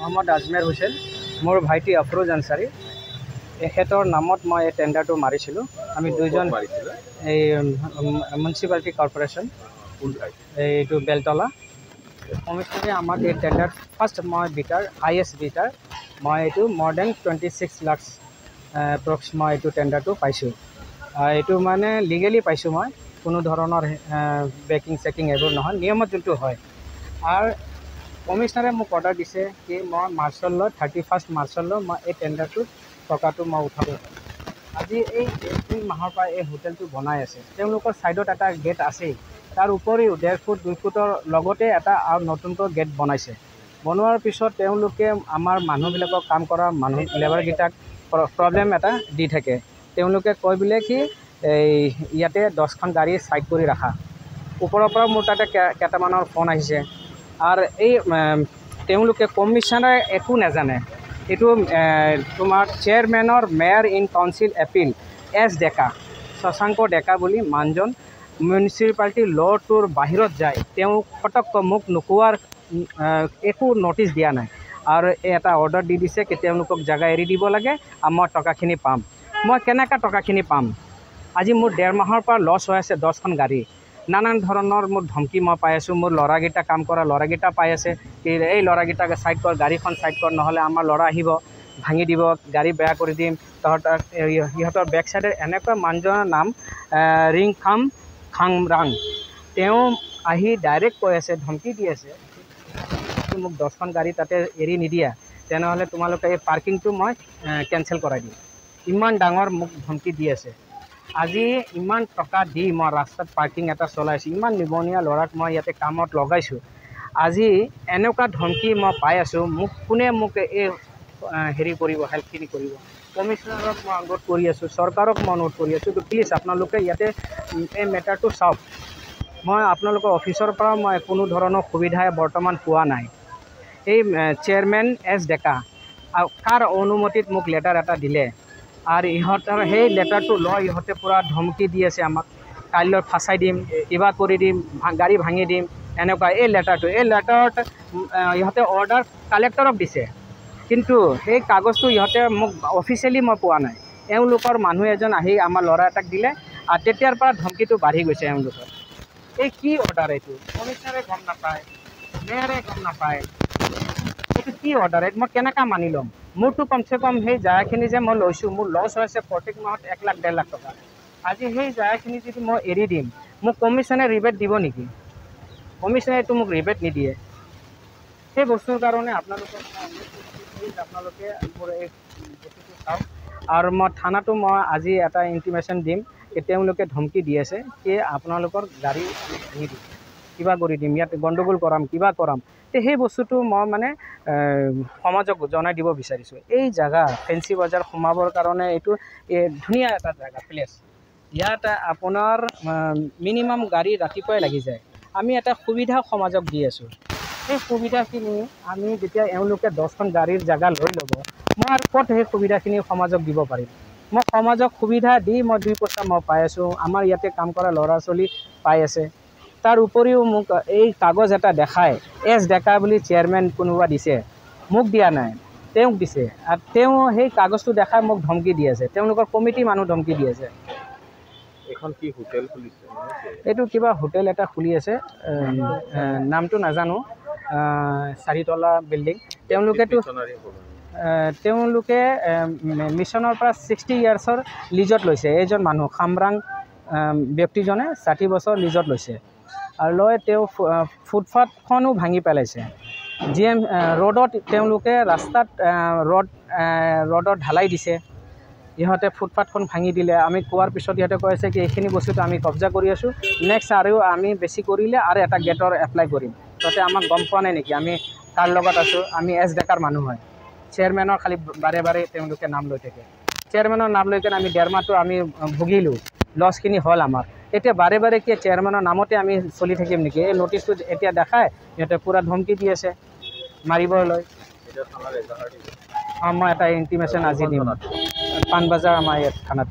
মোহাম্মদ আজমেৰ হুছেইন মোৰ ভাইটি আফৰোজ আনচাৰী এখেতৰ নামত মই এই টেণ্ডাৰটো মাৰিছিলোঁ আমি দুইজন এই মিউনিচিপালিটি কৰ্পোৰেশ্যন এইটো বেলতলা কমিশ্যনাৰে আমাক এই টেণ্ডাৰ ফাৰ্ষ্ট মই বিটাৰ হাইয়েষ্ট বিটাৰ মই এইটো more than 26 লাখ এপ্ৰক্স মই এইটো টেণ্ডাৰটো পাইছোঁ এইটো মানে লিগেলি পাইছোঁ মই কোনো ধৰণৰ বেকিং চেকিং এইবোৰ নহয় নিয়মত যোনটো হয় আৰু কমিশ্যনাৰে মোক অৰ্ডাৰ দিছে কি মই মাৰ্চলৈ 31 মাৰ্চলৈ মই এই টেণ্ডাৰটোত টকাটো মই উঠাব আজি এই 2 মাহৰ পৰা এই হোটেলটো বনাই আছে তেওঁলোকৰ ছাইডত এটা গেট আছেই তাৰ উপৰিও 1.5 ফুট 2 ফুটৰ লগতে এটা আৰু নতুনকৈ গেট বনাইছে বনোৱাৰ পিছত তেওঁলোকে আমাৰ মানুহবিলাকক কাম কৰা মানুহ লেবাৰকেইটাক প্ৰব্লেম এটা দি থাকে তেওঁলোকে কয় বোলে কি এই ইয়াতে 10খন গাড়ী সাইড কৰি ৰাখা ওপৰৰ পৰা মোৰ তাতে কেইটামানৰ ফোন আহিছে আৰু এই তেওঁলোকে কমিশ্যনাৰে একো নাজানে এইটো তোমাৰ চেয়াৰমেনৰ মেয়ৰ ইন কাউন্সিল এপিল এছ ডেকা শশাংক ডেকা বুলি মানুহজন মিউনিচিপালিটি ল'টোৰ বাহিৰত যায় তেওঁ ফটককৈ মোক নোকোৱাৰ একো নটিচ দিয়া নাই আৰু এটা অৰ্ডাৰ দি দিছে কি তেওঁলোকক জাগা এৰি দিব লাগে আৰু মই টকাখিনি পাম মই কেনেকৈ টকাখিনি পাম আজি মোৰ 1.5 মাহৰ পৰা লছ হৈ আছে 10খন গাড়ী নানান ধৰণৰ মোৰ ধমকি মই পাই আছোঁ মোৰ ল'ৰাকেইটা কাম কৰা ল'ৰাকেইটা পাই আছে কি এই ল'ৰাকেইটাকে ছাইড কৰ গাড়ীখন ছাইড কৰ নহ'লে আমাৰ ল'ৰা আহিব ভাঙি দিব গাড়ী বেয়া কৰি দিম সিহঁতৰ বেক চাইডে এনেকুৱা মানুহজনৰ নাম ৰিংখাম খাংৰাং তেওঁ আহি ডাইৰেক্ট কৈ আছে ধমকি দি আছে মোক 10খন গাড়ী তাতে এৰি নিদিয়া তেনেহ'লে তোমালোকে এই পাৰ্কিংটো মই কেঞ্চেল কৰাই দিম ইমান ডাঙৰ মোক ধমকি দি আছে আজি ইমান টকা দি মই ৰাস্তাত পাৰ্কিং এটা চলাইছোঁ ইমান নিবনীয়া ল'ৰাক মই ইয়াতে কামত লগাইছোঁ আজি এনেকুৱা ধমকি মই পাই আছোঁ মোক কোনে মোক এই হেৰি কৰিব হেল্পখিনি কৰিব কমিশ্যনাৰক মই অনুৰোধ কৰি আছোঁ চৰকাৰক মই অনুৰোধ কৰি আছোঁ প্লিজ আপোনালোকে ইয়াতে এই মেটাৰটো চাওক মই আপোনালোকৰ অফিচৰ পৰা মই কোনো ধৰণৰ সুবিধাই বৰ্তমান পোৱা নাই এই চেয়াৰমেন এছ ডেকা কাৰ অনুমতিত মোক লেটাৰ এটা দিলে আৰু ইহঁতৰ সেই লেটাৰটো লৈ ইহঁতে পূৰা ধমকি দি আছে আমাক কাইলৈ ফাঁচাই দিম কিবা কৰি দিম গাড়ী ভাঙি দিম এনেকুৱা এই লেটাৰটো এই লেটাৰত ইহঁতে অৰ্ডাৰ কালেক্টৰক দিছে কিন্তু সেই কাগজটো ইহঁতে মোক অফিচিয়েলি মই পোৱা নাই এওঁলোকৰ মানুহ এজন আহি আমাৰ ল'ৰা এটাক দিলে আৰু তেতিয়াৰ পৰা ধমকিটো বাঢ়ি গৈছে এওঁলোকৰ এই কি অৰ্ডাৰ এইটো কমিশ্যনাৰে গম নাপায় মেয়ৰে গম নাপায় এইটো কি অৰ্ডাৰ এইটো মই কেনেকৈ মানি ল'ম মোৰতো কমচে কম সেই জাগাখিনি যে মই লৈছোঁ মোৰ লছ হৈছে প্ৰত্যেক মাহত 1 লাখ 1.5 লাখ টকা আজি সেই জাগাখিনি যদি মই এৰি দিম মোক কমিশ্যনে ৰিবেট দিব নেকি কমিশ্যনেতো মোক ৰিবেট নিদিয়ে সেই বস্তুৰ কাৰণে আপোনালোকে মোৰ এই বস্তুটো চাওক আৰু মই থানাটো মই আজি এটা ইনটিমেশ্যন দিম কি তেওঁলোকে ধমকি দি আছে কি আপোনালোকৰ গাড়ী ভাঙি দিম কিবা কৰি দিম ইয়াত গণ্ডগোল কৰাম কিবা কৰাম তে সেই বস্তুটো মই মানে সমাজক জনাই দিব বিচাৰিছোঁ এই জাগা ফেঞ্চি বজাৰ সোমাবৰ কাৰণে এইটো ধুনীয়া এটা জাগা প্লেচ ইয়াত আপোনাৰ মিনিমাম গাড়ী ৰাতিপুৱাই লাগি যায় আমি এটা সুবিধা সমাজক দি আছোঁ সেই সুবিধাখিনি আমি যেতিয়া এওঁলোকে 10খন গাড়ীৰ জাগা লৈ ল'ব মই আৰু ক'ত সেই সুবিধাখিনি সমাজক দিব পাৰিম মই সমাজক সুবিধা দি মই 2 পইচা মই পাই আছোঁ আমাৰ ইয়াতে কাম কৰা ল'ৰা ছোৱালী পাই আছে তাৰ উপৰিও মোক এই কাগজ এটা দেখায় এছ ডেকা বুলি চেয়াৰমেন কোনোবা দিছে মোক দিয়া নাই তেওঁক দিছে আৰু তেওঁ সেই কাগজটো দেখাই মোক ধমকি দি আছে তেওঁলোকৰ কমিটি মানুহ ধমকি দি আছে এখন কি হোটেল খুলিছে এইটো কিবা হোটেল এটা খুলি আছে নামটো নাজানো 4তলা বিল্ডিং তেওঁলোকে মিছনৰ পৰা 60 ইয়াৰ্ছৰ লিজত লৈছে এইজন মানুহ খামৰাং ব্যক্তিজনে 60 বছৰ লিজত লৈছে আৰু লৈ তেওঁ ফুটপাথখনো ভাঙি পেলাইছে GM ৰোডত তেওঁলোকে ৰাস্তাত ৰোডত ঢালাই দিছে ইহঁতে ফুটপাথখন ভাঙি দিলে আমি কোৱাৰ পিছত ইহঁতে কৈ আছে কি এইখিনি বস্তুটো আমি কব্জা কৰি আছোঁ নেক্সট আৰু আমি বেছি কৰিলে আৰু এটা গেটৰ এপ্লাই কৰিম তাতে আমাক গম পোৱা নাই নেকি আমি তাৰ লগত আছোঁ আমি এছ ডেকাৰ মানুহ হয় চেয়াৰমেনৰ খালি বাৰে বাৰে তেওঁলোকে নাম লৈ থাকে চেয়াৰমেনৰ নাম লৈ কেনে আমি 1.5 মাহটো আমি ভুগিলোঁ লছখিনি হ'ল আমাৰ এতিয়া বাৰে বাৰে কি চেয়াৰমেনৰ নামতে আমি চলি থাকিম নেকি এই নটিচটো এতিয়া দেখায় ইহঁতে পূৰা ধমকি দি আছে মাৰিবলৈ মই এটা ইনটিমেশ্যন আজি দিম পাণবজাৰ আমাৰ ইয়াত থানাত